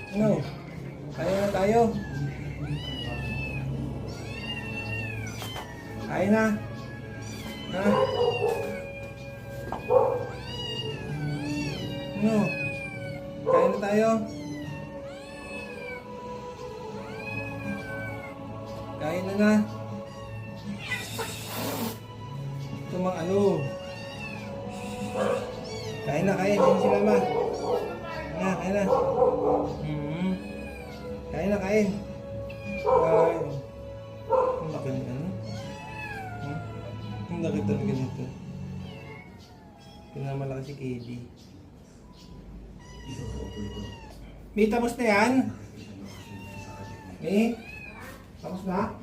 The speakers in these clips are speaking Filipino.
Ano? Kaya na tayo. Kaya na. Ha? Ano? Kaya na tayo. Kaya na na. Ito mga ano. Kain na, kain. Kain si mama. Kain na. Kain na, kain. Kain. Ang laki ng ano? Ang laki talaga nito. Pinamalaki si KD. May tapos na yan? May? Tapos na?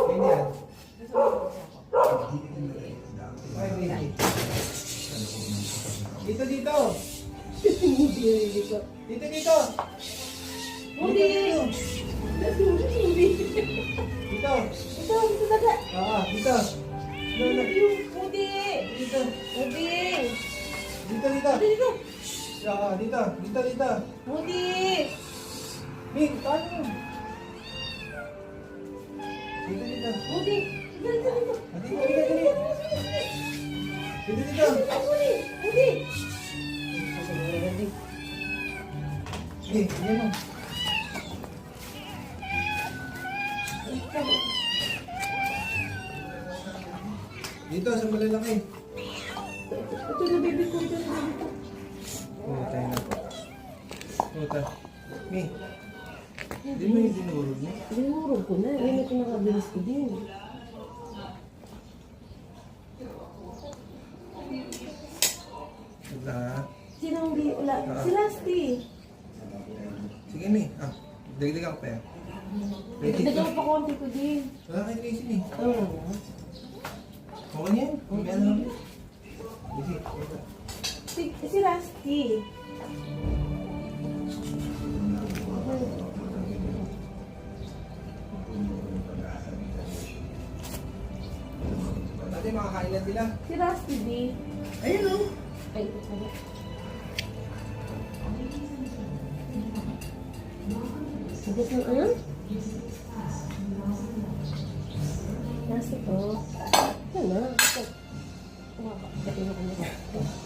Ayun yan. Ay, baby. Dito, dito. Dito, dito. Hindi. Hindi. Dito. Ito, ito talaga. Dito. Hindi. Dito. Hindi. Dito, dito. Dito. Dito. Dito, dito. Hindi. Hey, paano? Dito, dito. Hindi. Dito, dito. Dito, dito. Dito, dito. Hindi. Hindi. Sige, yan mo. Dito, sa malalaki. Ito na baby ko. Ito na baby ko. Tayo na. Puta. Mi. Hindi mo yung dinurog mo? Dinurog ko na. Ayun ito nakabilis ko din. Wala. Sino ang di? Wala. Si Rusty. Sige, Mi. Dagdagan ko pa yan. Nagdagang pa konti ko din. Wala kayo Tracy, Mi. Oo. Okay yan. Mamaya na lang. Sige. Si Rusty. Dati makakain na sila. Si Rusty, di. Ayun o. Ay, ano? Sagot ng ano? Nasa to. Ano na? Ito. Ito. Ito. Ito.